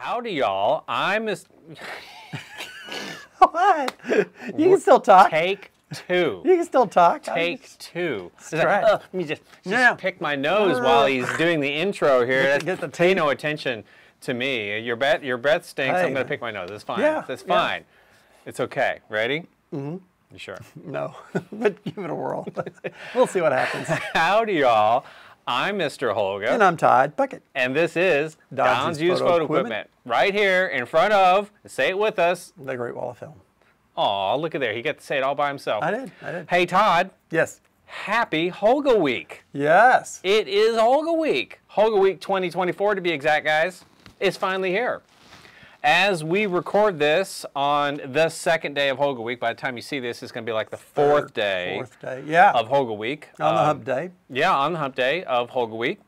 Howdy, y'all. I'm Miss. What? You can still talk. Take two. You can still talk. Take two. Right. Let me just pick my nose while he's doing the intro here. Pay no attention to me. Your breath stinks. Hey, I'm going to pick my nose. It's fine. Yeah, It's fine. It's okay. Ready? Mm-hmm. You sure? No, but give it a whirl. We'll see what happens. Howdy, y'all. I'm Mr. Holga. And I'm Todd Puckett. And this is Don's Used Photo Equipment. Right here in front of, say it with us, The Great Wall of Film. Oh, look at there. He got to say it all by himself. I did. Hey, Todd. Yes. Happy Holga Week. Yes. It is Holga Week. Holga Week 2024 to be exact, guys. It's finally here. As we record this on the second day of Holga Week, by the time you see this, it's going to be like the fourth day of Holga Week. On the hump day. Yeah, on the hump day of Holga Week.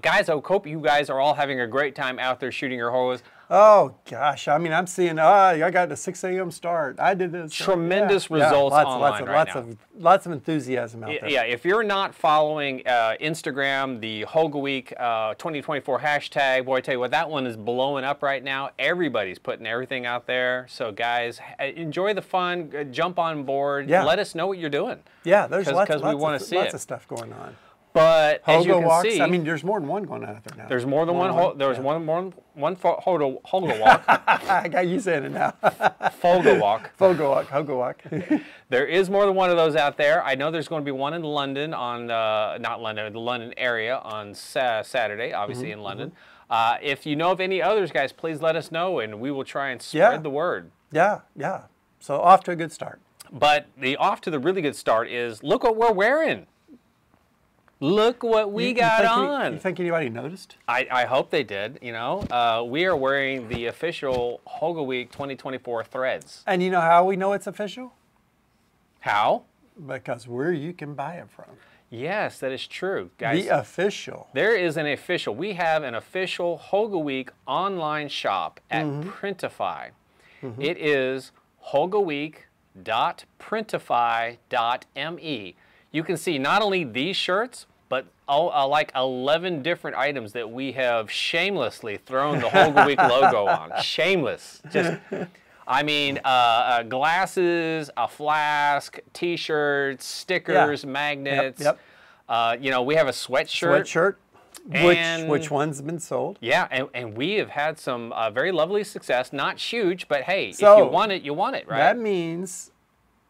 Guys, I hope you guys are all having a great time out there shooting your Holgas. Oh, gosh. I mean, I'm seeing, I got a 6 a.m. start. I did this. Tremendous results online right now. Lots of enthusiasm out there. Yeah, if you're not following Instagram, the Holga Week 2024 hashtag, boy, I tell you what, that one is blowing up right now. Everybody's putting everything out there. So, guys, enjoy the fun. Jump on board. Yeah. Let us know what you're doing. Yeah, there's lots of stuff going on. But as you can see, I mean, there's more than one going on out there now. There's more than one. There's one Holga walk. I got you saying it now. Folga walk. Holga walk. There is more than one of those out there. I know there's going to be one in London on not London, the London area on Saturday, obviously in London. If you know of any others, guys, please let us know, and we will try and spread the word. Yeah. So off to a good start. But the off to the really good start is look what we're wearing. Look what we got on. You think anybody noticed? I hope they did. You know, we are wearing the official Holga Week 2024 threads. And you know how we know it's official? How? Because where you can buy it from. Yes, that is true, guys. The official. There is an official. We have an official Holga Week online shop at Printify. It is holgaweek.printify.me. You can see not only these shirts, but like 11 different items that we have shamelessly thrown the Holga Week logo on. Shameless. Just, I mean, glasses, a flask, T-shirts, stickers, magnets. Yep. You know, we have a sweatshirt. Which one's been sold? Yeah, and we have had some very lovely success. Not huge, but hey, so, if you want it, you want it, right? That means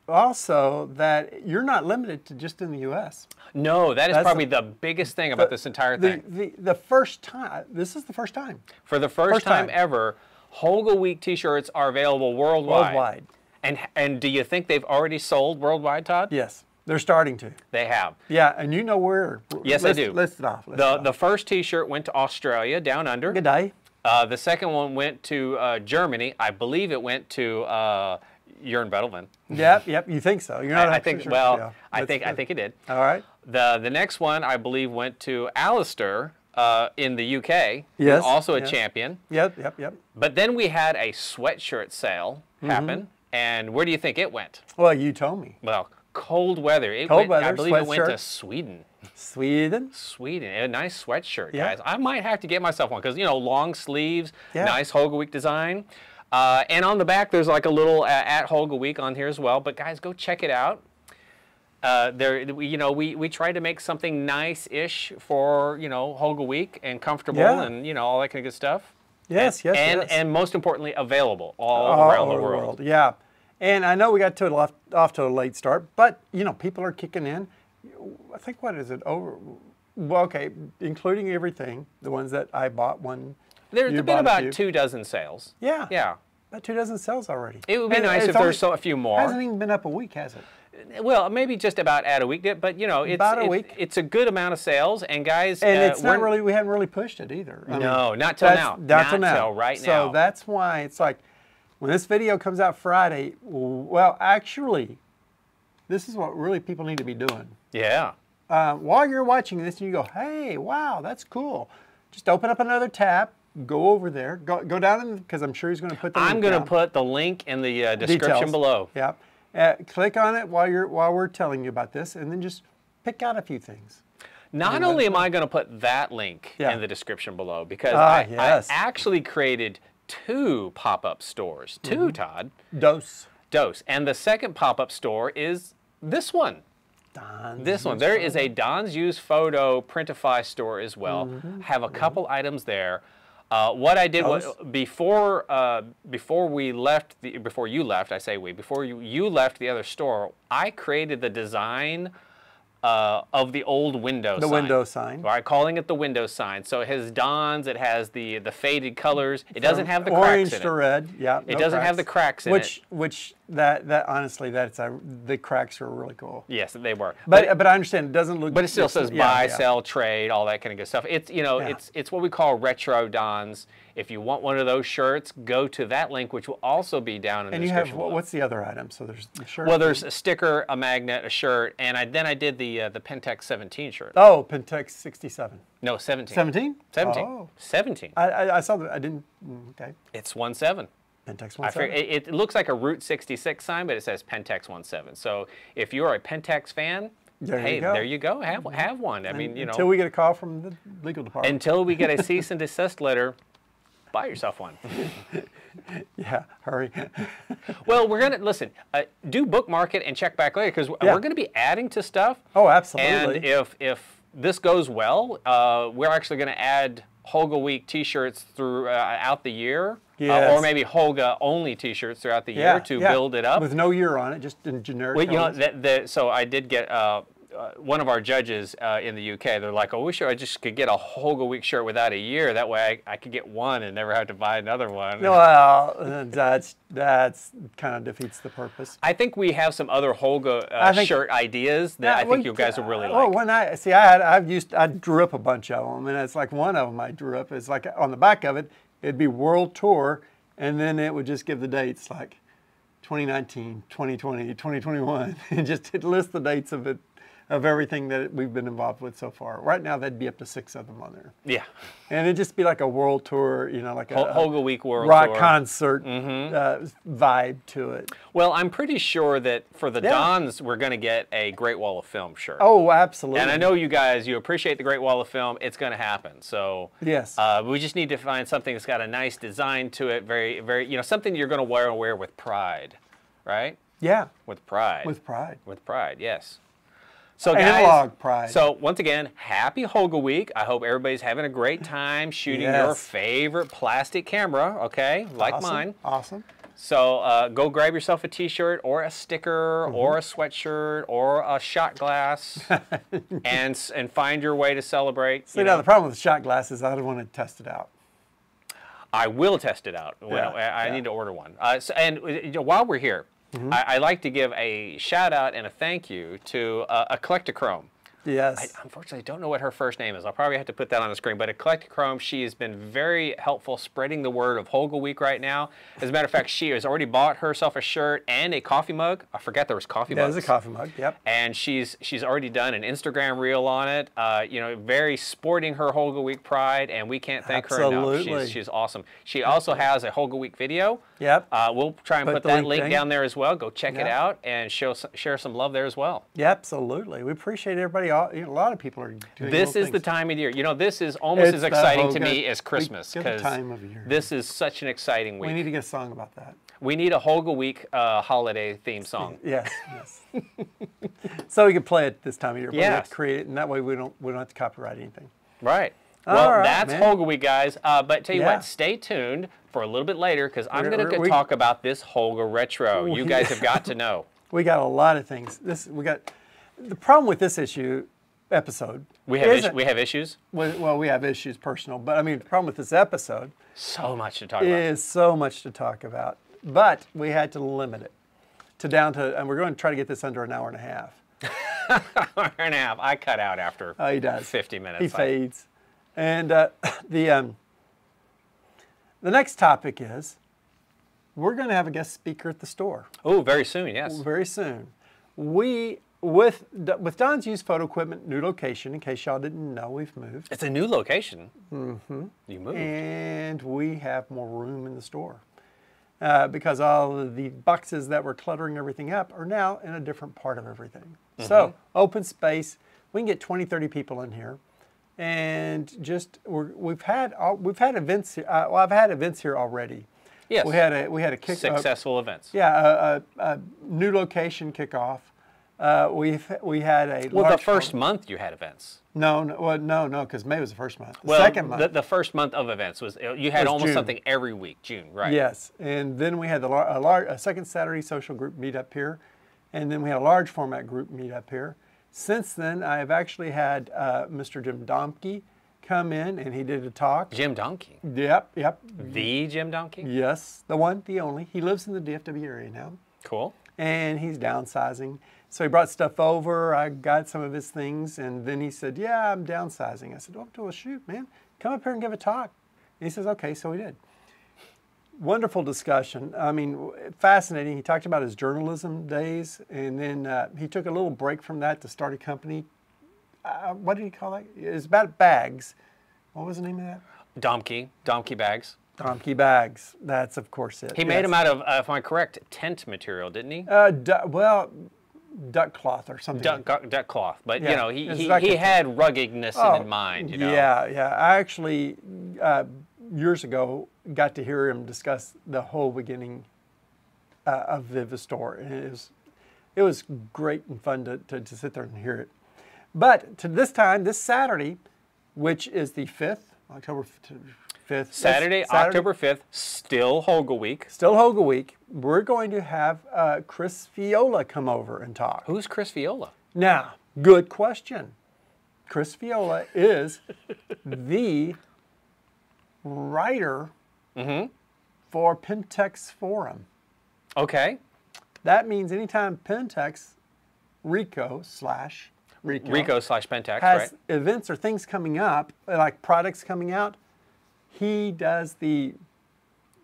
also that you're not limited to just in the U.S. No, that's probably the biggest thing about this entire thing. The first time, this is the first time. For the first time ever, Holga Week T-shirts are available worldwide. And do you think they've already sold worldwide, Todd? Yes, they're starting to. They have. Yeah, and you know where. Yes, I do. List it off. The first T-shirt went to Australia, down under. Good day. The second one went to Germany. I believe it went to... You're in Bedelman. Yep. You think so? You're not. I think. Sure. Well, yeah, I think it did. All right. The next one I believe went to Alistair in the UK. Yes. Also a champion. Yep. But then we had a sweatshirt sale happen, and where do you think it went? Well, you told me. Well, cold weather. I believe it went to Sweden. Sweden. A nice sweatshirt, guys. I might have to get myself one because you know long sleeves, nice Holga Week design. And on the back, there's like a little at Holga Week on here as well. But guys, go check it out. We try to make something nice-ish for Holga Week and comfortable and all that kind of good stuff. Yes. And most importantly, available all around the world. Yeah, and I know we got off to a late start, but people are kicking in. I think what is it over? Well, okay, including everything, the ones that I bought one. There's been about 2 dozen sales. Yeah. Yeah. About 2 dozen sales already. It would be nice if there's a few more. Hasn't even been up a week, has it? Well, maybe just about at a week, but about a week. It's a good amount of sales, and guys, and it's not really. We haven't really pushed it either. No, not till now. Not till now. Right now. So that's why it's like when this video comes out Friday. Well, actually, this is what really people need to be doing. Yeah. While you're watching this, and you go, "Hey, wow, that's cool." Just open up another tab. Go over there. Go down because I'm sure he's going to put the link I'm going to put the link in the description Details. below. Yeah. Click on it while we're telling you about this, and then just pick out a few things. Not only am I going to put that link Yeah. in the description below, because yes. I actually created 2 pop-up stores. 2, Todd. Dose. And the second pop-up store is this one. Don's This one. There is a Don's Used Photo Printify store as well. Have a couple items there. What I did was before you left, before you left the other store, I created the design of the old window sign. The window sign. Right, calling it the window sign. So it has Don's, it has the faded colors. It doesn't have the orange cracks in to it. red. Yeah. It doesn't have the cracks in it. Which that honestly, the cracks are really cool. Yes, they were. But I understand it doesn't look. But it still says buy, sell, trade, all that kind of good stuff. It's it's what we call retro Don's. If you want one of those shirts, go to that link, which will also be down in the description. And you have what's the other item? So there's the shirt. Well, there's a sticker, a magnet, a shirt, and then I did the Pentex 17 shirt. Oh, Pentex 67. No, 17. 17? 17. Oh. 17. I saw that. I didn't. Okay. It's 17. Pentex 17. It looks like a Route 66 sign, but it says Pentex 17. So if you're a Pentex fan, there you go. Have one. I mean, until we get a call from the legal department. Until we get a cease and desist letter, buy yourself one. Yeah, hurry. Well, we're gonna listen. Do bookmark it and check back later because we're gonna be adding to stuff. Oh, absolutely. And if this goes well, we're actually gonna add Holga Week T-shirts throughout the year. Yes. Or maybe Holga only T-shirts throughout the year to build it up. With no year on it, just in generic colors. So I did get one of our judges in the UK. They're like, "Oh, we sure I just could get a Holga Week shirt without a year. That way I could get one and never have to buy another one." Well, that's kind of defeats the purpose. I think we have some other Holga shirt ideas that I think you guys will really like. Well, when I drew up a bunch of them, and it's like one of them I drew up. It's like on the back of it, it'd be World Tour, and then it would just give the dates like 2019, 2020, 2021, and just list the dates of it. Of everything that we've been involved with so far. Right now, that'd be up to 6 of them on there. Yeah. And it'd just be like a world tour, like a Holga Week World rock Tour. concert vibe to it. Well, I'm pretty sure that for the Dons, we're going to get a Great Wall of Film shirt. Oh, absolutely. And I know you guys, you appreciate the Great Wall of Film. It's going to happen. So yes, we just need to find something that's got a nice design to it, very, very, something you're going to wear with pride, right? Yeah. With pride. With pride. With pride, yes. So guys, analog pride. So once again, happy Holga Week. I hope everybody's having a great time shooting your favorite plastic camera, okay, like mine. Awesome. So go grab yourself a T-shirt or a sticker or a sweatshirt or a shot glass and find your way to celebrate. See, now the problem with the shot glass is I don't want to test it out. I will test it out. I need to order one. And while we're here, I like to give a shout out and a thank you to Eclectachrome. Yes. I unfortunately don't know what her first name is. I'll probably have to put that on the screen. But Eclectachrome, she has been very helpful spreading the word of Holga Week right now. As a matter of fact, she has already bought herself a shirt and a coffee mug. I forgot there was coffee mugs. There's a coffee mug, yep. And she's already done an Instagram reel on it. Very sporting her Holga Week pride, and we can't thank her enough. She's awesome. She also has a Holga Week video. Yep. We'll try and put that link down there as well. Go check it out and share some love there as well. Yeah, absolutely. We appreciate everybody. A lot of people are doing This is the time of year. This is almost as exciting to me as Christmas because this is such an exciting week. We need to get a song about that. We need a Holga Week holiday theme song. Yes, yes. So we can play it this time of year. But we have to create it, and that way we don't have to copyright anything. Right. Well, that's Holga Week, guys. But tell you what, stay tuned for a little bit later because I'm going to talk about this Holga retro. You guys have got to know. We got a lot of things. The problem with this episode. We have issues? Well, we have issues personal, but I mean, the problem with this episode so much to talk about. Is so much to talk about. But we had to limit it down to, and we're going to try to get this under an hour and a half. Hour and a half. I cut out after he does. 50 minutes. He fades. And the next topic is we're going to have a guest speaker at the store. Oh, very soon, yes. Very soon. With Don's Used Photo Equipment, new location, in case y'all didn't know, we've moved. It's a new location. Mm-hmm. You moved. And we have more room in the store. Because all of the boxes that were cluttering everything up are now in a different part of everything. So, open space, we can get 20, 30 people in here, and just we've had events. Well, I've had events here already. Yes. We had a kick successful events. Yeah, a new location kickoff. We had a well, the first month you had events. No, because May was the first month. Well, second month. The first month of events was you had almost June. something every week, June, right? Yes, and then we had a second Saturday social group meet up here, and then we had a large format group meet up here. Since then, I've actually had Mr. Jim Domke come in, and he did a talk. Jim Domke? Yep. The Jim Domke? Yes, the one, the only. He lives in the DFW area now. Cool. And he's downsizing. So he brought stuff over. I got some of his things, and then he said, "Yeah, I'm downsizing." I said, "Well, shoot, man, come up here and give a talk." And he says, "Okay," so he did. Wonderful discussion. I mean, fascinating. He talked about his journalism days, and then he took a little break from that to start a company. What did he call that? It was about bags. What was the name of that? Domke bags. Domke bags. That's, of course, it. He made them out of, if I'm correct, tent material, didn't he? Well, duck cloth or something. Duck cloth, but Yeah. you know, Like he had ruggedness in mind. You know. Yeah. I actually years ago got to hear him discuss the whole beginning of the store, and it was great and fun to sit there and hear it. But to this Saturday, which is the 5th, October 5th. Saturday, October 5th, still Holga Week. Still Holga Week. We're going to have Chris Viola come over and talk. Who's Chris Viola? Now, good question. Chris Viola is the writer for Pentex Forum. Okay. That means anytime Pentex, Rico/Pentex has has events or things coming up, like products coming out, he does the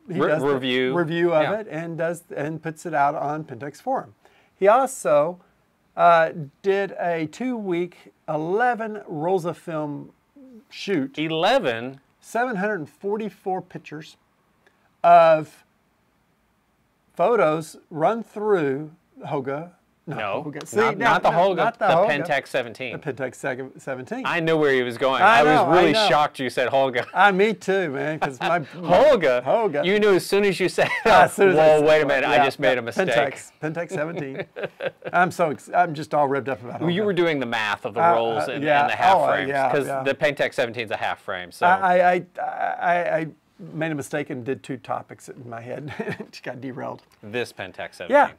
review of it and puts it out on Pentex Forum. He also did a 2-week 11 rolls of film shoot. 11? 744 pictures of photos run through Holga. Not the Holga, Not the Holga. Pentex 17. The Pentex 17. I knew where he was going. I was really know. shocked you said Holga. Me too, man, because my Holga. You knew as soon as you said it. Wait a minute, I just made a mistake. Pentex 17. I'm just all revved up about it. You were doing the math of the rolls and the half frames because the Pentex 17 is a half frame. So I made a mistake and did 2 topics in my head. It got derailed. This Pentex 17. Yeah.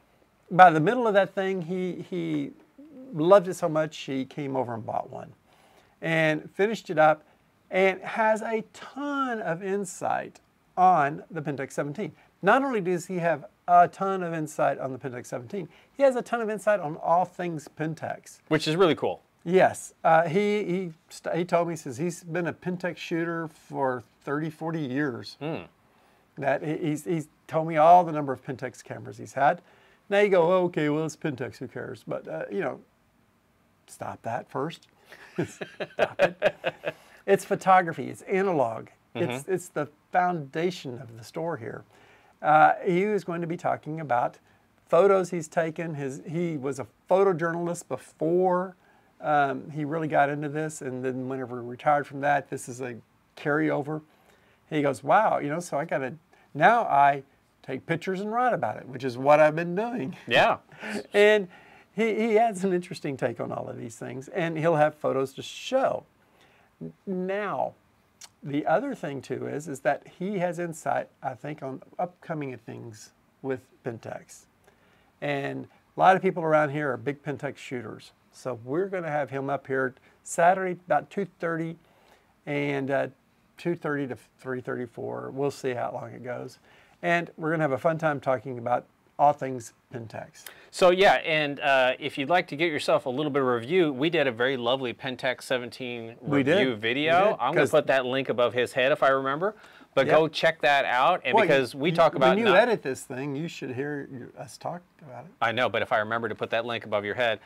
By the middle of that thing, he loved it so much, he came over and bought one and finished it up and has a ton of insight on the Pentex 17. Not only does he have a ton of insight on the Pentex 17, he has a ton of insight on all things Pentex. Which is really cool. Yes. He told me, he says he's been a Pentex shooter for 30, 40 years. That he's told me all the number of Pentex cameras he's had. Now you go, oh, okay, well, it's Pentex, who cares? But, stop that first. Stop it. It's photography. It's analog. It's the foundation of the store here. He was going to be talking about photos he's taken. He was a photojournalist before he really got into this, and then whenever he retired from that, this is a carryover. He goes, wow, so now I take pictures and write about it, which is what I've been doing. Yeah. And he has an interesting take on all of these things, and he'll have photos to show. Now, the other thing too is that he has insight, I think, on upcoming things with Pentex. And a lot of people around here are big Pentex shooters. So we're going to have him up here Saturday about 2:30 and 2:30 to 3:34. We'll see how long it goes. And we're going to have a fun time talking about all things Pentex. So yeah, and if you'd like to get yourself a little bit of review, we did a very lovely Pentex 17 review video. I'm going to put that link above his head if I remember. But go check that out, and because we talk about... When you edit this thing, you should hear us talk about it. I know, but if I remember to put that link above your head,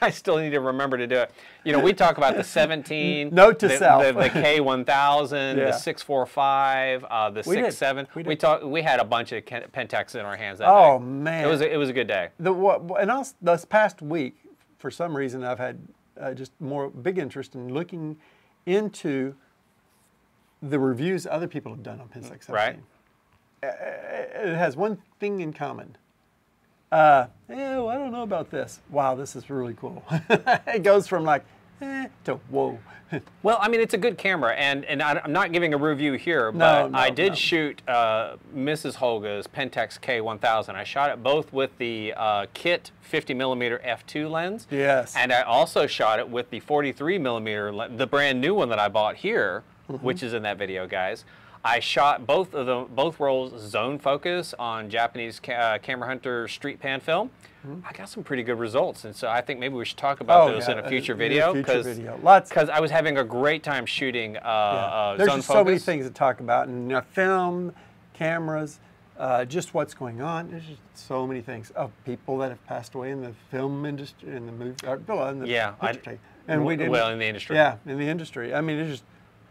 I still need to remember to do it. We talk about the 17, Note to self. the K1000, the 645, the 6.7. We had a bunch of Pentex in our hands that day. Oh man, it was a good day. And also this past week, for some reason, I've had just more big interest in looking into the reviews other people have done on Pin 617. Right. It has one thing in common. I don't know about this. Wow, this is really cool. It goes from like, to whoa. Well, I mean, it's a good camera, and I'm not giving a review here, but I did shoot Mrs. Holga's Pentax K1000. I shot it both with the kit 50mm f2 lens. Yes. And I also shot it with the 43mm, the brand new one that I bought here, which is in that video, guys. I shot both rolls zone focus on Japanese Camera Hunter street pan film. I got some pretty good results, and so I think maybe we should talk about those in a future video, because I was having a great time shooting zone focus. There's just so many things to talk about, and film, cameras, just what's going on. There's just so many things of people that have passed away in the film industry, in the movie, in the industry. And we didn't, well, in the industry. Yeah, in the industry. I mean, there's just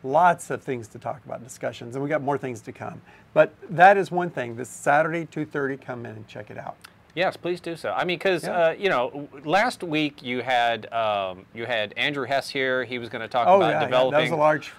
lots of things to talk about, discussions, and we got more things to come. But that is one thing. This Saturday, 2:30, come in and check it out. Yes, please do so. I mean, because you know, last week you had Andrew Hess here. He was going to talk about developing. That was a large,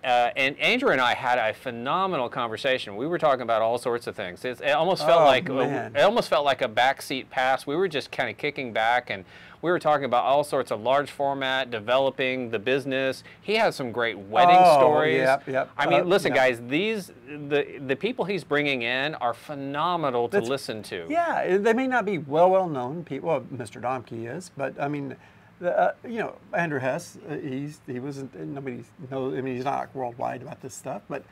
and Andrew and I had a phenomenal conversation. We were talking about all sorts of things. It almost felt like a backseat pass. We were just kind of kicking back, and we were talking about all sorts of large format, developing the business. He has some great wedding stories. I mean, listen, guys, the people he's bringing in are phenomenal to listen to. Yeah, they may not be well known people. Well, Mr. Domke is, but I mean, you know, Andrew Hess, he wasn't, nobody knows. I mean, he's not worldwide about this stuff, but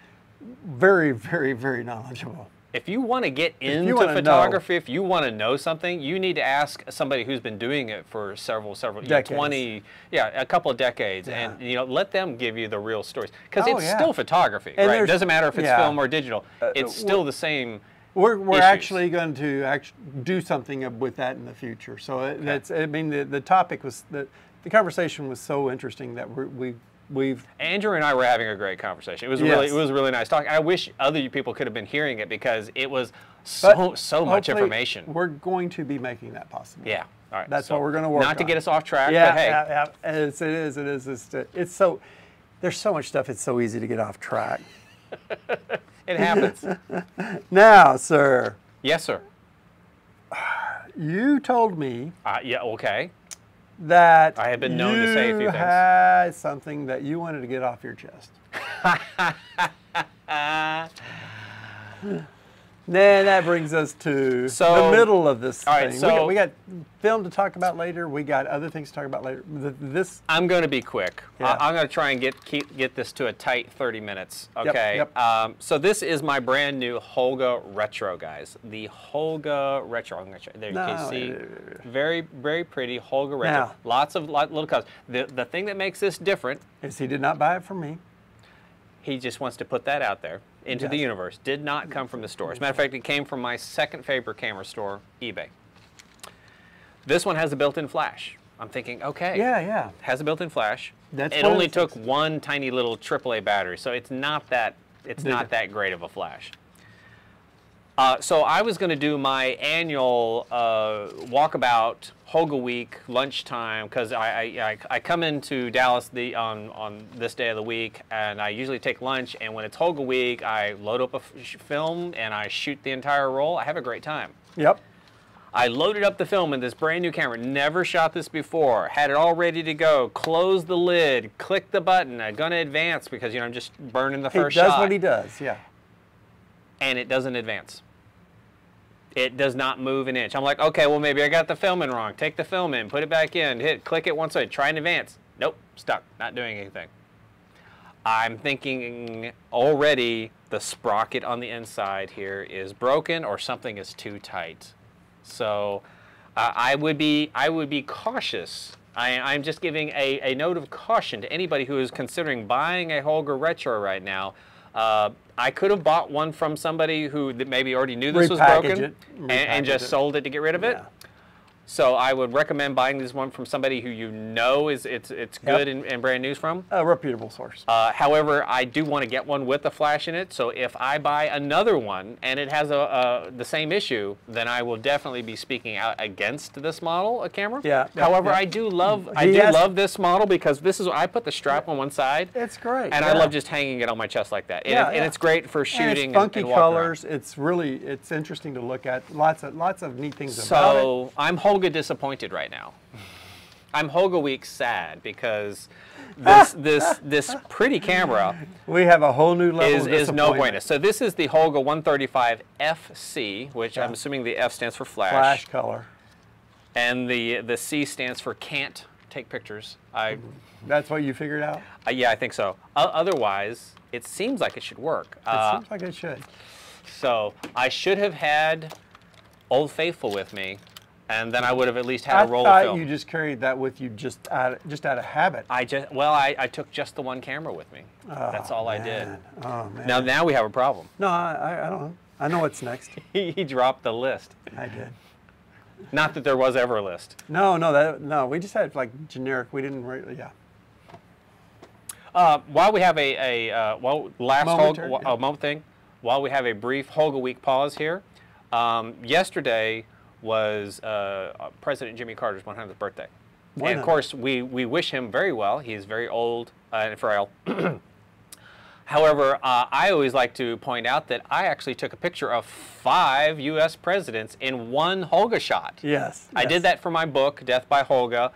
very, very, very knowledgeable. If you want to get into photography, if you want to know something, you need to ask somebody who's been doing it for several decades. A couple of decades, and you know, let them give you the real stories, because it's still photography, right? It doesn't matter if it's film or digital; it's still the same. We're actually going to do something with that in the future. So that's, I mean, the topic was the conversation was so interesting that we've Andrew and I were having a great conversation. It was really nice talking. I wish other people could have been hearing it, because it was so much information. We're going to be making that possible. Yeah. All right. That's what we're going to work on. Not to get us off track, but hey. It's so, there's so much stuff, it's so easy to get off track. It happens. Now, sir. Yes, sir. You told me. Yeah, okay. That I have been known to say a few things. You had something that you wanted to get off your chest. Then that brings us to the middle of this thing. So we got film to talk about later. We got other things to talk about later. I'm going to be quick. Yeah. I'm going to try and get this to a tight 30 minutes. Okay. Yep. So this is my brand new Holga Retro, guys. The Holga Retro. There you can see, very, very pretty Holga Retro. Now, lots of little colors. The thing that makes this different is he did not buy it from me. He just wants to put that out there into the universe. Did not come from the store. As a matter of fact, it came from my second favorite camera store, eBay. This one has a built-in flash. I'm thinking, okay. Yeah. Has a built-in flash. It only took one tiny little AAA battery, so it's not that great of a flash. So I was going to do my annual walkabout Holga Week lunchtime, because I come into Dallas on this day of the week, and I usually take lunch, and when it's Holga Week, I load up a film and I shoot the entire roll. I have a great time. Yep. I loaded up the film in this brand new camera, never shot this before, had it all ready to go, closed the lid, clicked the button, I'm going to advance because, you know, I'm just burning the first shot. He does what he does, yeah. And it doesn't advance. It does not move an inch. I'm like, okay, well, maybe I got the film in wrong. Take the film in, put it back in, click it once, try and advance. Nope, stuck, not doing anything. I'm thinking already the sprocket on the inside here is broken or something is too tight. So I would be cautious. I'm just giving a note of caution to anybody who is considering buying a Holga Retro right now. I could have bought one from somebody who maybe already knew this was broken and just sold it to get rid of it. So I would recommend buying this one from somebody who you know it's good and brand new from. A reputable source. However, I do want to get one with a flash in it. So if I buy another one and it has the same issue, then I will definitely be speaking out against this model of camera. Yeah. However, I do love this model because this is I put the strap on one side. It's great. And I love just hanging it on my chest like that. And it's great for shooting. And it's funky and colors. It's interesting to look at. Lots of neat things about it. So I'm Holga disappointed right now. I'm Holga Week sad because this pretty camera we have a whole new level is no bueno. So this is the Holga 135 FC, which I'm assuming the F stands for flash. Flash color. And the C stands for can't take pictures. That's what you figured out? Yeah, I think so. Otherwise, it seems like it should work. It seems like it should. So I should have had Old Faithful with me, and then I would have at least had a roll of I film. thought you just carried that with you just out of habit. I took just the one camera with me. That's all I did. Oh man. Now we have a problem. No, I don't know. I know what's next. He dropped the list. I did. Not that there was ever a list. No. We just had like generic. We didn't really. Yeah. While we have moment thing. While we have a brief Holga Week pause here, yesterday was President Jimmy Carter's 100th birthday. And of course, we wish him very well. He's very old and frail. However, I always like to point out that I actually took a picture of 5 U.S. presidents in one Holga shot. Yes. I did that for my book, Death by Holga.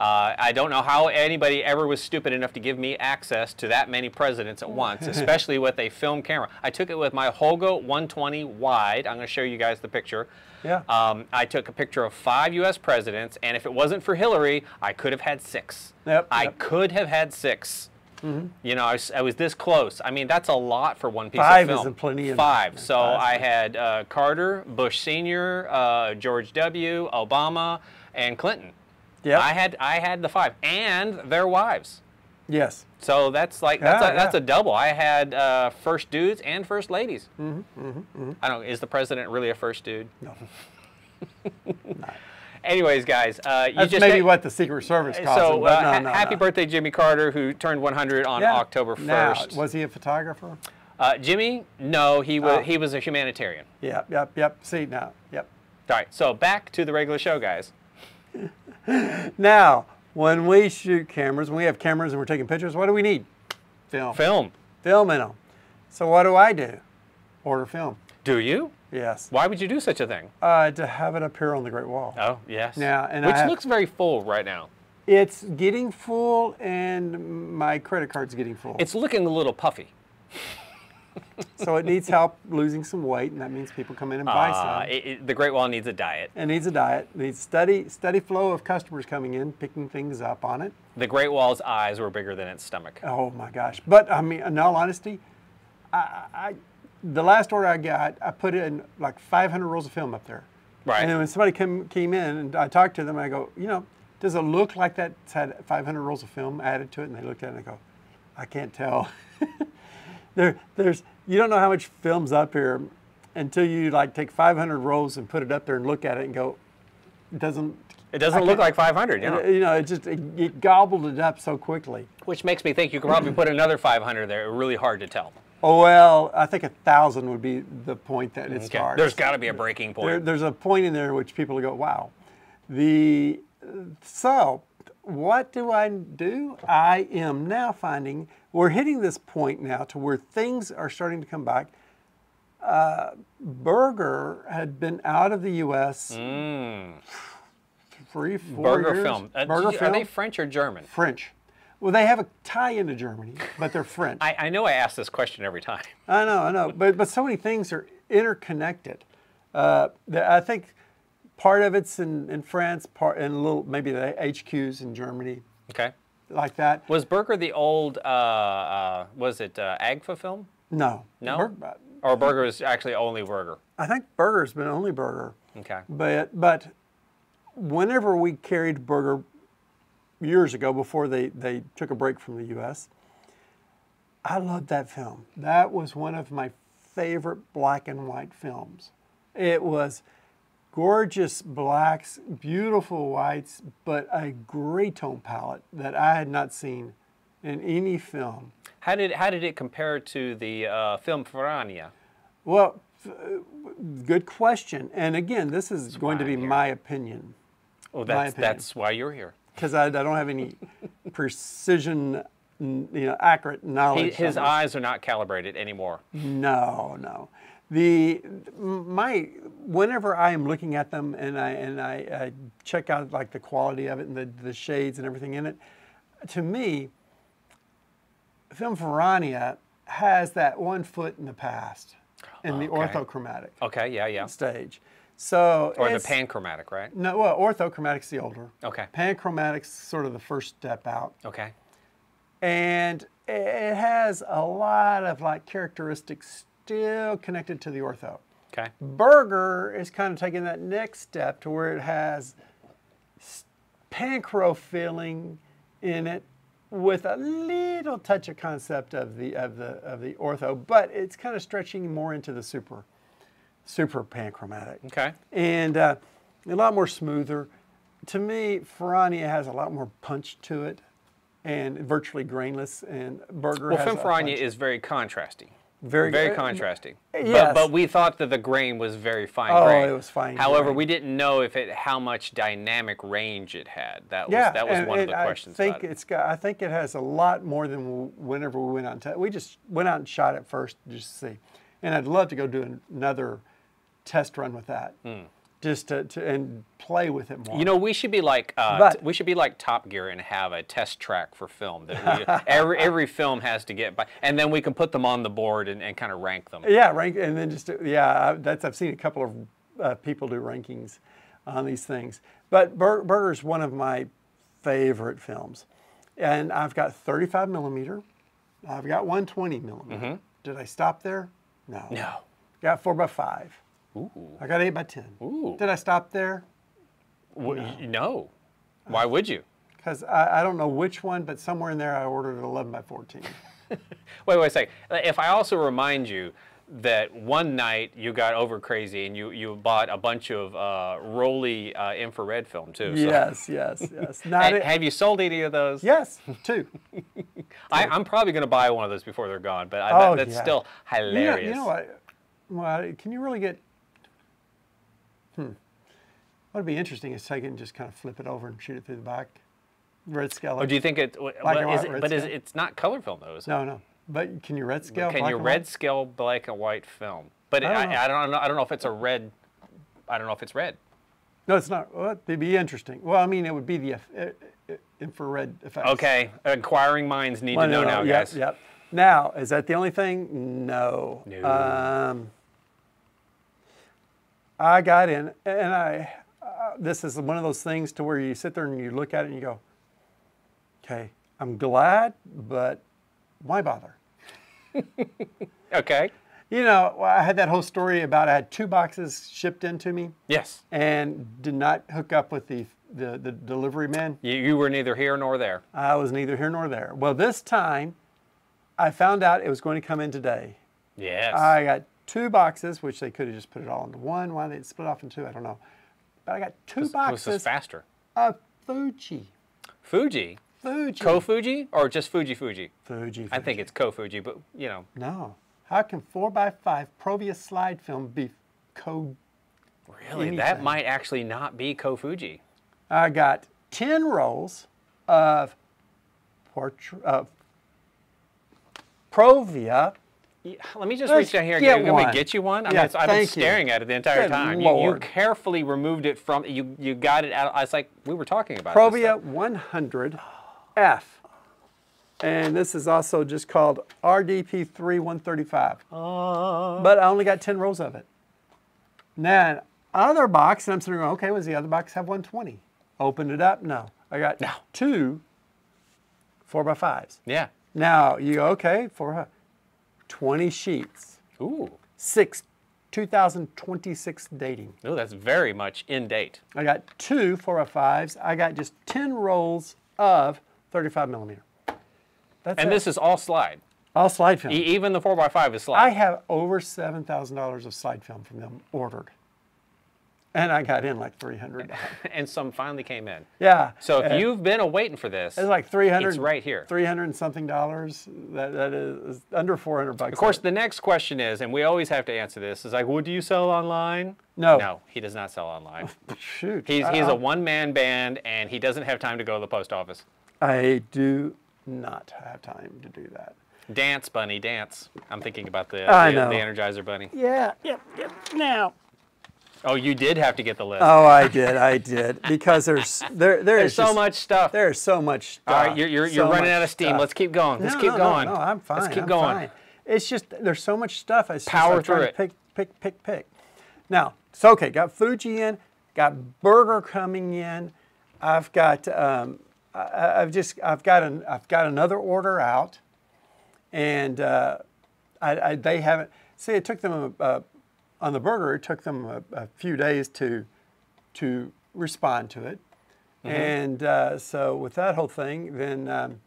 I don't know how anybody ever was stupid enough to give me access to that many presidents at once, especially with a film camera. I took it with my Holga 120 wide. I'm going to show you guys the picture. Yeah. I took a picture of 5 U.S. presidents, and if it wasn't for Hillary, I could have had 6. I could have had 6. You know, I was this close. I mean, that's a lot for one piece of film. 5 isn't plenty. 5. So I had Carter, Bush Sr., George W., Obama, and Clinton. Yeah. I had the 5 and their wives. Yes. So that's like that's a double. I had first dudes and first ladies. I don't know. Is the president really a first dude? No. Anyways, guys, that's maybe what the Secret Service calls him. But happy birthday, Jimmy Carter, who turned 100 on October 1st. Now, was he a photographer? Jimmy? No, he was a humanitarian. Yep. See now. Yep. All right. So back to the regular show, guys. Now, when we shoot cameras, when we have cameras and we're taking pictures, what do we need? Film. Film. Film in them. So what do I do? Order film. Do you? Yes. Why would you do such a thing? To have it up here on the Great Wall. Oh, yes. Now, and which looks very full right now. It's getting full, and my credit card's getting full. It's looking a little puffy. So it needs help losing some weight, and that means people come in and buy some. The Great Wall needs a diet. It needs a diet. It needs steady flow of customers coming in, picking things up on it. The Great Wall's eyes were bigger than its stomach. Oh my gosh! But I mean, in all honesty, the last order I got, I put in like 500 rolls of film up there. Right. And then when somebody came in and I talked to them, I go, you know, does it look like that's had 500 rolls of film added to it? And they looked at it and they go, I can't tell. You don't know how much film's up here until you like take 500 rolls and put it up there and look at it and go, it doesn't look like 500. You know, it gobbled it up so quickly. Which makes me think you could probably put another 500 there. Really hard to tell. Oh well, I think 1,000 would be the point that it starts. There's got to be a breaking point. There's a point in there which people go, wow. So what do I do? I am now finding we're hitting this point now to where things are starting to come back. Burger had been out of the U.S. 3-4 Burger years. film. Burger film. Are they French or German? French. Well, they have a tie into Germany, but they're French. I know I ask this question every time. I know. But so many things are interconnected. I think part of it's in France, part in maybe the HQs in Germany. Okay. Like that. Was Burger the old, was it Agfa film? No. No? Or Burger is actually only Burger? I think Burger's been only Burger. Okay. But whenever we carried Burger years ago, before they took a break from the U.S., I loved that film. That was one of my favorite black and white films. It was gorgeous blacks, beautiful whites, but a gray tone palette that I had not seen in any film. How did it compare to the film Ferrania? Well, good question. And again, this is going to be I'm here. my opinion. Oh, that's why you're here. Because I don't have any precision, accurate knowledge. His eyes are not calibrated anymore. No. Whenever I am looking at them and I check out like the quality of it and the shades and everything in it, to me, film Ferrania has that 1 foot in the past in the orthochromatic stage. So or the panchromatic, right? No, well, orthochromatic's the older. Okay. Panchromatic's sort of the first step out. Okay. And it has a lot of like characteristics still connected to the ortho. Okay. Burger is kind of taking that next step to where it has panchro feeling in it with a little touch of concept of the ortho, but it's kind of stretching more into the super panchromatic. Okay. And a lot more smoother. To me, Ferrania has a lot more punch to it and virtually grainless, and Burger has film a Ferrania punch. is very contrasty. Very contrasty. Yes. But we thought that the grain was very fine Oh, grain. it was fine However, grain. we didn't know how much dynamic range it had. That was one of the questions about it. I think it has a lot more than whenever we went out. We just went out and shot it first just to see. And I'd love to go do another test run with that. Just to and play with it more. You know, we should be like Top Gear and have a test track for film that every film has to get by, and then we can put them on the board and kind of rank them. Yeah, rank, and then I've seen a couple of people do rankings on these things. But Burger's one of my favorite films, and I've got 35 millimeter, I've got 120 millimeter. Did I stop there? No. Got 4x5. Ooh. I got 8x10. Ooh. Did I stop there? No. Why would you? Because I don't know which one, but somewhere in there I ordered an 11x14. Wait a second. If I also remind you that one night you got over crazy and you bought a bunch of Rolly infrared film too. So. Yes. Have you sold any of those? Yes, 2. I'm probably going to buy one of those before they're gone, but that's still hilarious. You know what? Well, can you really get... What would be interesting is take it and just kind of flip it over and shoot it through the back. Red scale. Or do you think it... it's not color film, though, is it? No. But can you red scale Can you red scale black and white film? But I don't know if it's a red... I don't know if it's red. No, it's not. Well, it'd be interesting. Well, I mean, it would be the infrared effects. Okay. Inquiring minds need to know now, guys. Yep. Now, is that the only thing? No. I got in, and this is one of those things to where you sit there and you look at it and you go, okay, I'm glad, but why bother? Okay. You know, I had that whole story about I had 2 boxes shipped into me. Yes. And did not hook up with the delivery man. You were neither here nor there. I was neither here nor there. Well, this time, I found out it was going to come in today. Yes. I got 2 boxes, which they could have just put it all into one. Why they split off in 2, I don't know. But I got 2 boxes. This is faster. Of Fuji. Fuji? Ko-Fuji or just Fuji? Fuji. I think it's Ko-Fuji, but you know. No. How can 4x5 Provia slide film be Really? That might actually not be Ko-Fuji. I got 10 rolls of Provia. Let me just reach down here and get you one. I've been staring at it the entire time. You carefully removed it from, you got it out. It's like we were talking about Provia 100F. And this is also just called RDP3 135. But I only got 10 rolls of it. Now, other box, and I'm sitting going, okay, was the other box have 120? Opened it up, no. I got 2 4x5s. Yeah. Now, you go, okay, 20 sheets. Ooh. 6, 2026 dating. Oh, that's very much in date. I got 2 4x5s. I got just 10 rolls of 35 millimeter. And this is all slide. All slide film. Even the 4x5 is slide. I have over $7,000 of slide film from them ordered. And I got in like $300. And some finally came in. Yeah. So if you've been waiting for this, it's like $300. It's right here. $300 and something dollars. That is under $400. Of course, the next question is, and we always have to answer this, is like, well, do you sell online? No. No, he does not sell online. Shoot. He's a one-man band, and he doesn't have time to go to the post office. I do not have time to do that. Dance, Bunny, dance. I'm thinking about the Energizer Bunny. Yeah. Yep. Now. Oh, you did have to get the list. Oh, I did. Because there's so much stuff. There's so much stuff. All right, you're running out of steam. Let's keep going. Let's keep going. No, I'm fine. Let's keep going. Fine. It's just there's so much stuff. It's Power just through like trying to pick. Now, so okay, got Fuji in, got Burger coming in. I've got I've got another order out, and they haven't. See, it took them on the Burger. It took them a few days to respond to it, and so with that whole thing, then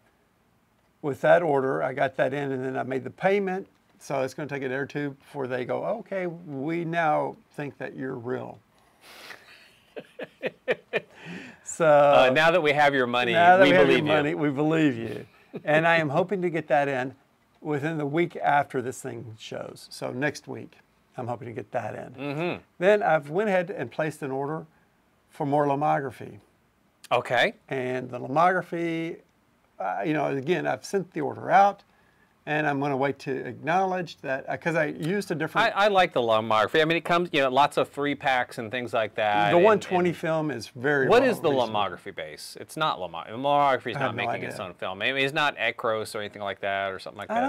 with that order, I got that in, and then I made the payment. So it's going to take a day or two before they go, okay, we now think that you're real. So now that we have your money, we believe you. We believe you. And I am hoping to get that in within the week after this thing shows. So next week, I'm hoping to get that in. Then I've went ahead and placed an order for more lomography. Okay. And the lomography, again, I've sent the order out. And I'm going to wait to acknowledge that because I used a different. I like the lomography. I mean, it comes, lots of 3-packs and things like that. The 120 film is very. What is the lomography base? It's not lomography. Lomography is not making its own film. Maybe it's not Ecros or anything like that or something like that. I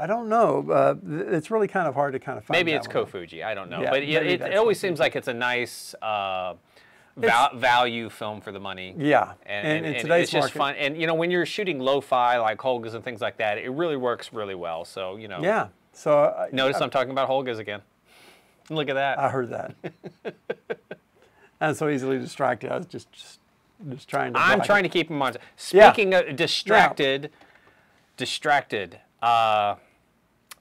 don't know. It's really kind of hard to kind of find. Maybe it's Kofuji. I don't know. Yeah, but it always seems like it's a nice. Value film for the money. Yeah, and today's it's just fun. And when you're shooting lo-fi like Holgas and things like that, it really works really well. So Yeah. So notice I'm talking about Holgas again. Look at that. I heard that. I'm so easily distracted. I was just trying to. I'm trying to keep him on. Speaking of distracted.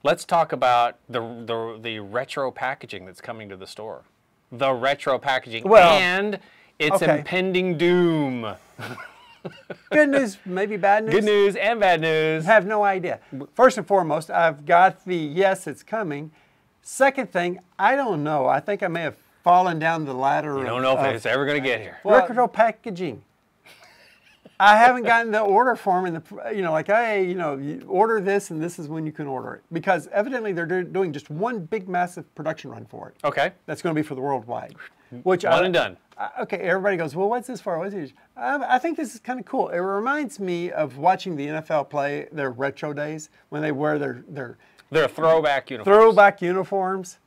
Let's talk about the retro packaging that's coming to the store. The retro packaging and its impending doom. Good news, maybe bad news. Good news and bad news. I have no idea. First and foremost, I've got the yes, it's coming. Second thing, I don't know. I think I may have fallen down the ladder. You don't know if it's ever going to get here. Retro packaging. I haven't gotten the order form, and like, hey, you order this, and this is when you can order it. Because evidently they're doing just one big, massive production run for it. Okay. That's going to be for the worldwide. One and done. Okay, everybody goes, well, what's this for? What's this? I think this is kind of cool. It reminds me of watching the NFL play their retro days when they wear their throwback uniforms. Throwback uniforms.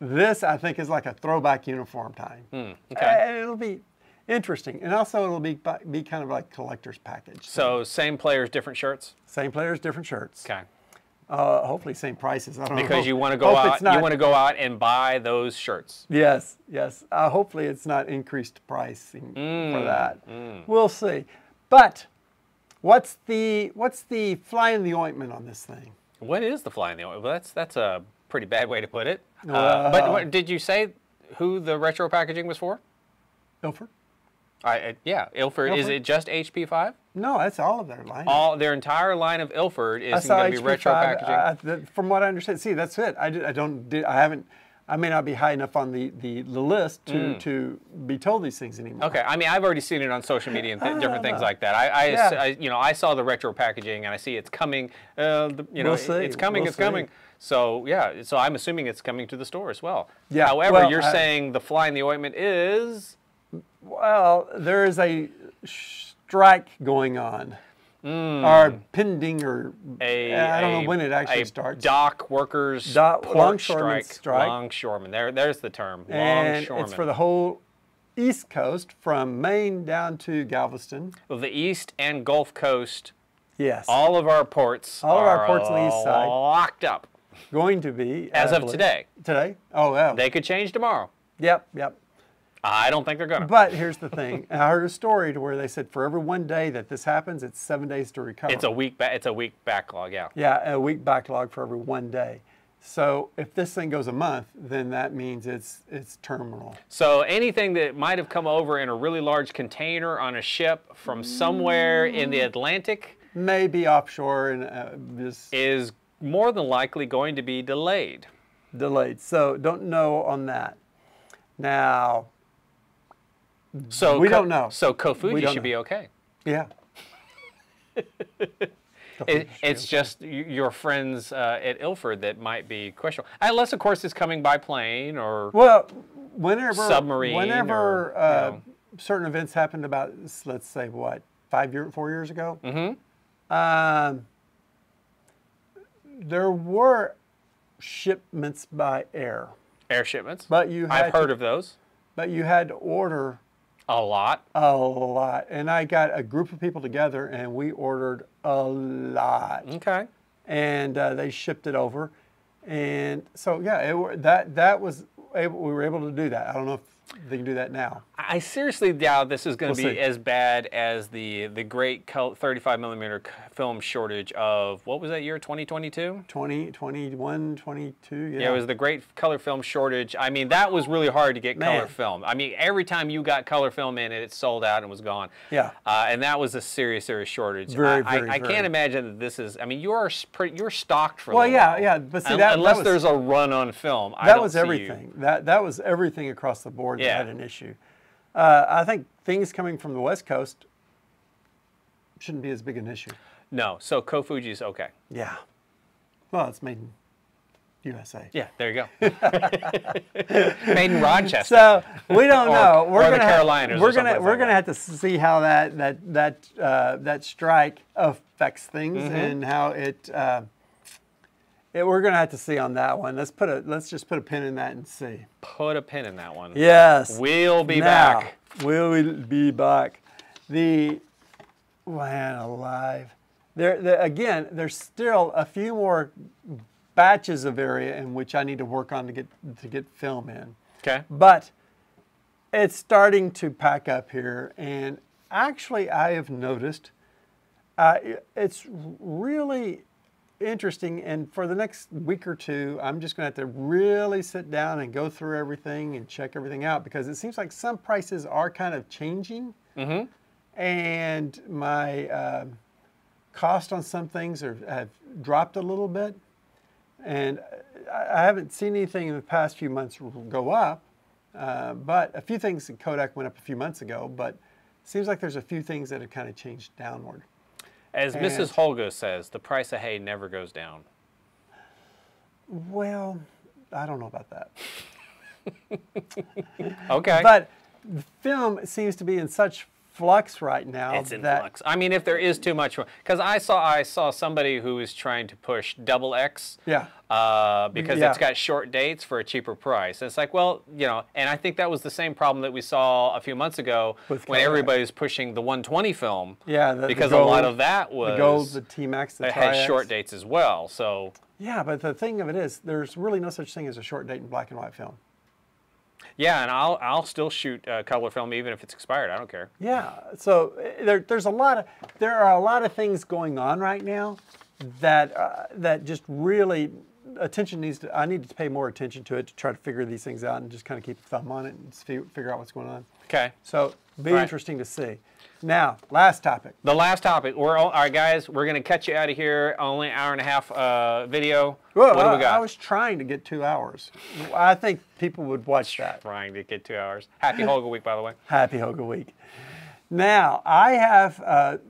This, I think, is like a throwback uniform time. Okay. It'll be interesting, and also it'll be kind of like collector's package. So same players, different shirts. Same players, different shirts. Okay. Hopefully same prices. I don't know. Because you want to go out. You want to go out and buy those shirts. Yes. Hopefully it's not increased pricing for that. We'll see. But what's the fly in the ointment on this thing? What is the fly in the ointment? Well, that's a pretty bad way to put it. But did you say who the retro packaging was for? Ilford. Yeah, Ilford. Is it just HP5? No, that's all of their line. Their entire line of Ilford is going to be retro packaging. From what I understand, see, that's it. I haven't. I may not be high enough on the list to be told these things anymore. Okay, I mean, I've already seen it on social media and different things like that. I saw the retro packaging and I see it's coming. We'll see. It's coming. We'll it's coming. So yeah, so I'm assuming it's coming to the store as well. Yeah. However, you're saying the fly in the ointment is. Well, there is a strike going on, or pending, or I don't know when it actually starts. Dock workers longshoremen strike. Longshoremen. There's the term. And Longshoremen. it's for the whole East Coast, from Maine down to Galveston. Well, the East and Gulf Coast. Yes. All of our ports. All of our ports on the east side locked up. Going to be as of today. Today? Oh, yeah. They could change tomorrow. Yep. I don't think they're going to. But here's the thing. I heard a story to where they said for every one day that this happens, it's 7 days to recover. It's a week backlog, yeah. Yeah, a week backlog for every one day. So if this thing goes a month, then that means it's terminal. So anything that might have come over in a really large container on a ship from somewhere in the Atlantic, maybe offshore and is more than likely going to be delayed. Delayed. So don't know on that. Now, so we don't know. So Kofuji should be okay. Yeah. It's just your friends at Ilford that might be questionable. Unless, of course, it's coming by plane or submarine. Whenever certain events happened about, let's say, what, 4 years ago? Mm-hmm. There were shipments by air. Air shipments? But I've heard of those. But you had to order a lot. A lot. And I got a group of people together and we ordered a lot. Okay. And they shipped it over. And so, yeah, we were able to do that. I don't know if they can do that now. I seriously doubt this is going to be as bad as the great 35 millimeter film shortage of, what was that year, 2022? 2021, 22, yeah. Yeah, it was the great color film shortage. I mean, that was really hard to get color film. I mean, every time you got color film in it, it sold out and was gone. Yeah. And that was a serious, serious shortage. Very, I can't imagine that this is, I mean, you're stocked for a while. yeah, but see, unless there's a run on film. That was everything. That was everything across the board that had an issue. I think things coming from the West Coast shouldn't be as big an issue. No, so Kofuji's okay. Yeah. Well, it's made in USA. Yeah, there you go. Made in Rochester. So we don't know. Or the Carolinas. We're gonna have to see how that strike affects things and how it. We're gonna have to see on that one. Let's just put a pin in that and see. Put a pin in that one. Yes. We'll be back. We'll be back. Man alive. Again, there's still a few more batches of area in which I need to work on to get film in. Okay. But it's starting to pack up here, and actually I have noticed it's really interesting, and for the next week or two, I'm just going to have to really sit down and go through everything and check everything out, because it seems like some prices are kind of changing, and my cost on some things have dropped a little bit, and I haven't seen anything in the past few months go up, but a few things in Kodak went up a few months ago, but it seems like there's a few things that have kind of changed downward. As Mrs. Holga says, the price of hay never goes down. Well, I don't know about that. Okay. But film seems to be in such flux right now. It's in flux. I mean, if there is too much, because I saw somebody who was trying to push XX. Yeah. Because it's got short dates for a cheaper price. And it's like, well, and I think that was the same problem that we saw a few months ago when everybody was pushing the 120 film. Yeah. Because a lot of that was the Gold, the T-Max, the Tri-X. Had short dates as well. So. Yeah, but the thing of it is, there's really no such thing as a short date in black and white film. Yeah, and I'll still shoot color film even if it's expired. I don't care. Yeah, so there are a lot of things going on right now that just really I need to pay more attention to it to try to figure these things out and just kind of keep a thumb on it and figure out what's going on. Okay. So interesting to see. Now, last topic. The last topic. All right, guys, we're going to cut you out of here. Only an hour and a half video. Well, what do we got? I was trying to get 2 hours. I think people would watch that. Trying to get 2 hours. Happy Holga Week, by the way. Happy Holga Week. Now, I have,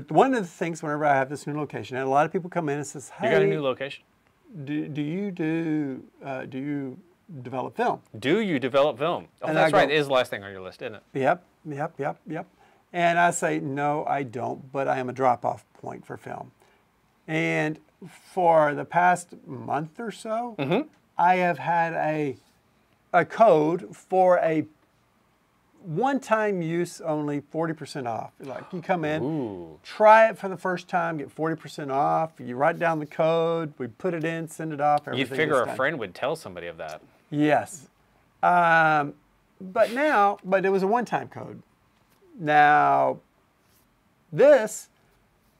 one of the things whenever I have this new location, and a lot of people come in and says, hey. You got a new location? Do you develop film? Do you develop film? Oh, and that's right. It is the last thing on your list, isn't it? Yep. And I say, no, I don't, but I am a drop-off point for film. And for the past month or so, I have had a code for a one-time use only 40% off. Like you come in, try it for the first time, get 40% off. You write down the code, we put it in, send it off. You'd figure a friend would tell somebody of that. Yes. But it was a one-time code. Now, this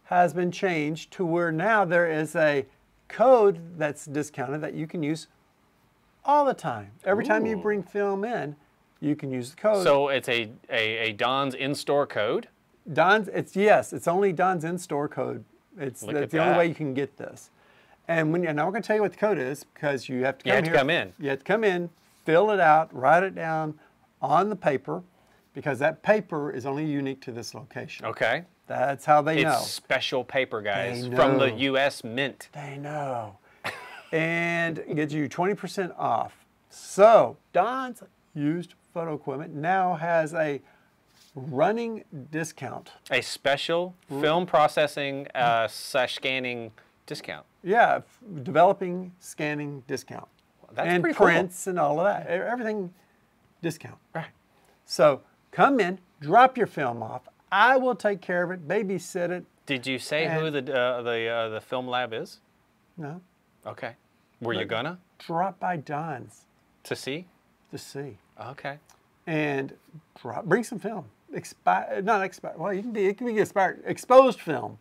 has been changed to where now there is a code that's discounted that you can use all the time. Every time you bring film in, you can use the code. So it's a Don's in-store code? Don's, it's only Don's in-store code. That's the only way you can get this. And and I'm going to tell you what the code is because you have to come You have to come in. You have to come in, fill it out, write it down on the paper because that paper is only unique to this location. Okay. That's how they know. It's special paper, guys, They from the know. U.S. Mint. They know. And gets you 20% off. So Don's used photo equipment now has a running discount. A special film processing / scanning discount. Yeah, developing, scanning discount. That's and pretty cool. prints and all of that. Everything discount. Right. So come in, drop your film off. I will take care of it, babysit it. Did you say who the film lab is? No. Okay. Were you gonna? Drop by Don's To see? to see. Okay. And bring some film. Not expired. Well, it can be exposed film.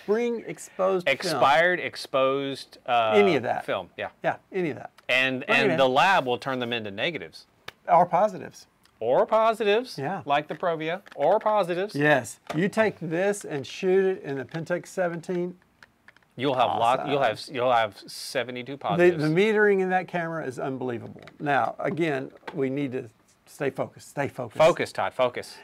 Bring exposed film. Expired, exposed Any of that. film. Yeah. Yeah, any of that. And Bring it in. the lab will turn them into negatives. Or positives. Or positives. Yeah. Like the Provia. Or positives. Yes. You take this and shoot it in the Pentax 17. You'll have Awesome. you'll have 72 positives. The metering in that camera is unbelievable. Now, again, we need to stay focused. Stay focused. Focus, Todd. Focus.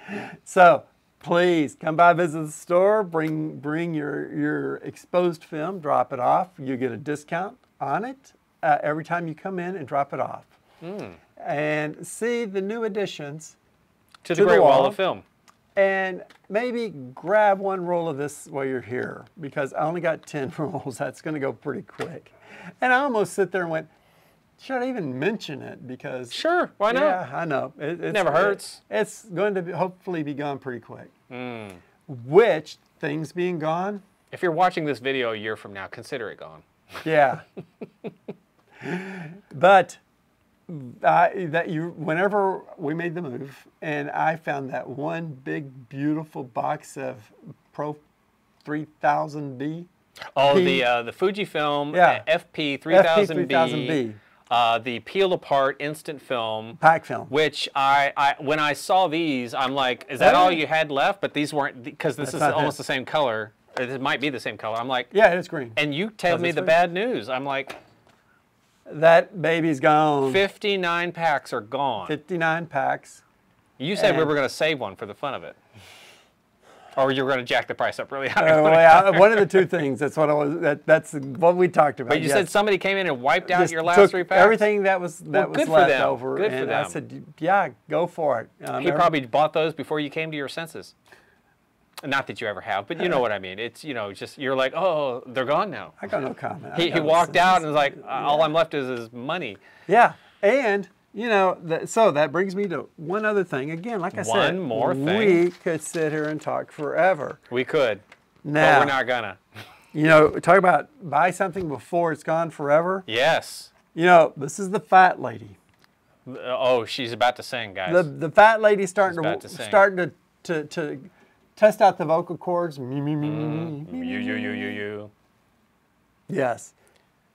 So please come by, visit the store, bring your exposed film, drop it off. You get a discount on it every time you come in and drop it off. And see the new additions To the Great Wall wall. of Film. And maybe grab one roll of this while you're here because I only got 10 rolls. That's going to go pretty quick. And I almost sit there and went, should I even mention it? Because Sure, why not? Yeah, I know. It Never hurts. It's going to hopefully be gone pretty quick. Which, things being gone, If you're watching this video a year from now, consider it gone. yeah. But whenever we made the move, and I found that one big, beautiful box of Pro 3000B. Oh, P- the Fujifilm Yeah. FP 3000B. FP3000B. The peel apart instant film. Pack film. Which when I saw these, I'm like, is that all you had left? But these weren't, because this is not almost it. the same color. It might be the same color. I'm like, Yeah, it's green. and you tell me it's the green. bad news. I'm like, That baby's gone. 59 packs are gone. 59 packs. You said we And- were going to save one for the fun of it. Or you were going to jack the price up really high. Well, yeah, one of the two things. That's what I was. That's what we talked about. But you yes. said somebody came in and wiped out Just your last took 3 packs? everything that was Well, good for left them. over, Good for and I them. said, "Yeah, go for it." He probably bought those before you came to your senses. Not that you ever have, but you know what I mean. It's, just, you're like, oh, they're gone now. I got no comment. He walked out and was like, all I'm left is money. Yeah, and so that brings me to one other thing. Again, like I said, One more thing. we could sit here and talk forever. We could, Now, but we're not gonna. Talk about buy something before it's gone forever. Yes. This is the fat lady. Oh, she's about to sing, guys. The fat lady starting about to sing. to test out the vocal cords. Me, me, me, me, me, me, You. Yes.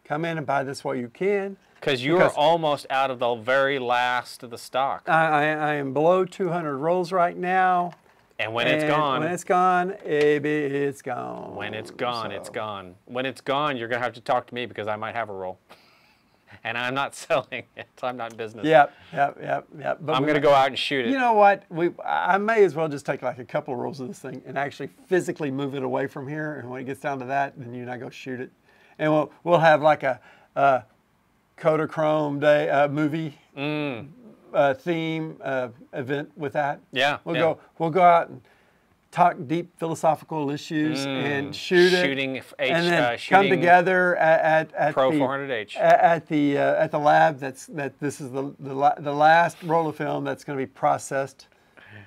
Come in and buy this while you can. Because you are almost out of the very last of the stock. I am below 200 rolls right now. And when it's gone. When it's gone, it's gone. When it's gone, So- it's gone. When it's gone, you're going to have to talk to me because I might have a roll. And I'm not selling it. I'm not in business. Yep. But I'm going to go out and shoot it. You know what? I may as well just take like a couple of rolls of this thing and actually physically move it away from here. And when it gets down to that, then you and I go shoot it. And we'll have like a Eclectachrome day movie theme event with that. Yeah. We'll go out and talk deep philosophical issues and shoot it. And then come together at Pro the 400H. at the lab. This is the last roll of film that's going to be processed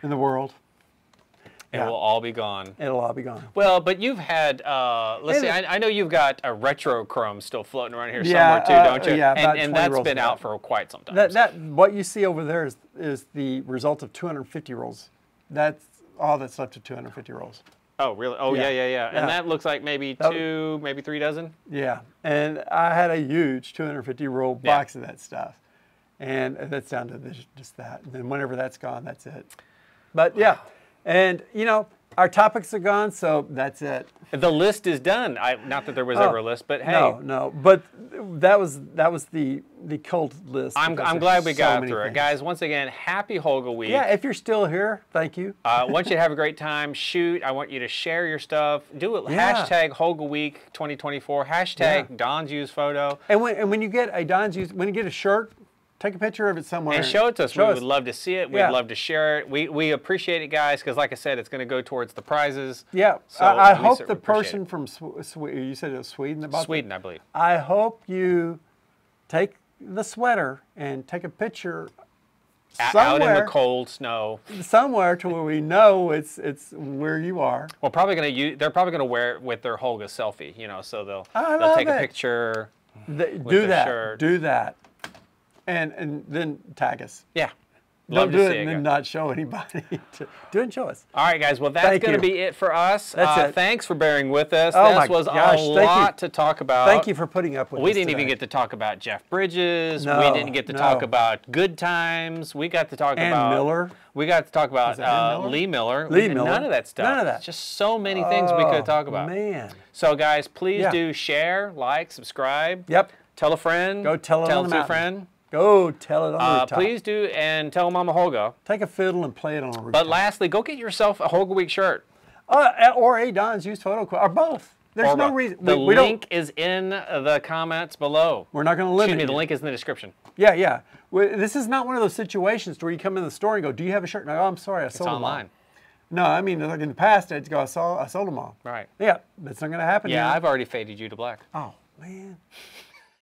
in the world. It will all be gone. It'll all be gone. Well, but you've had, let's see, I know you've got a Retrochrome still floating around here Yeah, somewhere too, don't you? yeah, about and 20 that's rolls been of out that. for quite some time. What you see over there is the result of 250 rolls. That's all that's left of 250 rolls. Oh, really? Oh, yeah. Yeah. And that looks like maybe two, maybe 3 dozen? Yeah, and I had a huge 250-roll box of that stuff. And that's down to just that. And then whenever that's gone, that's it. But yeah, and you know, our topics are gone, so that's it. The list is done. Not that there was ever a list, but hey. No. But that was the cold list. I'm glad we got through it. Guys, once again, happy Holga Week. Yeah, if you're still here, thank you. I want you to have a great time. Shoot, I want you to share your stuff. Do it. Hashtag Holga Week 2024. Hashtag Don's Used Photo. And when you get a Don's Used, when you get a shirt, take a picture of it somewhere. And show it to us. We would love to see it. We'd love to share it. We appreciate it, guys, because like I said, it's going to go towards the prizes. Yeah. So I hope the person from Sweden, you said it was Sweden? Sweden, I believe. I hope you take the sweater and take a picture out in the cold snow. Somewhere to where we know it's where you are. Well, they're probably gonna wear it with their Holga selfie, you know, so they'll take a picture. Do that. And then tag us. Yeah. Don't do it and then not show anybody. Do it and show us. All right, guys. Well, that's going to be it for us. That's it. Thanks for bearing with us. Oh this was a lot to talk about. Thank you for putting up with us. We didn't even get to talk about Jeff Bridges. No, we didn't get to talk about Good Times. We got to talk about Miller. We got to talk about Lee Miller. None of that stuff. None of that. Just so many things we could talk about. Man. So, guys, please do share, like, subscribe. Yep. Tell a friend. Go tell it on the to a friend. Go tell it on the rooftop. Please do, and tell Mama Holga. Take a fiddle and play it on a rooftop. But lastly, go get yourself a Holga Week shirt. Or a Don's Used Photo Quote, or both. There's no reason. The link is in the comments below. We're not going to limit Excuse me, the link is in the description. Yeah. This is not one of those situations where you come in the store and go, do you have a shirt? And I go, oh, I'm sorry, I sold them all. It's online. No, I mean, like in the past, I'd go, I sold them all. Right. Yeah, that's not going to happen. Yeah, I've already faded you to black. Oh, man.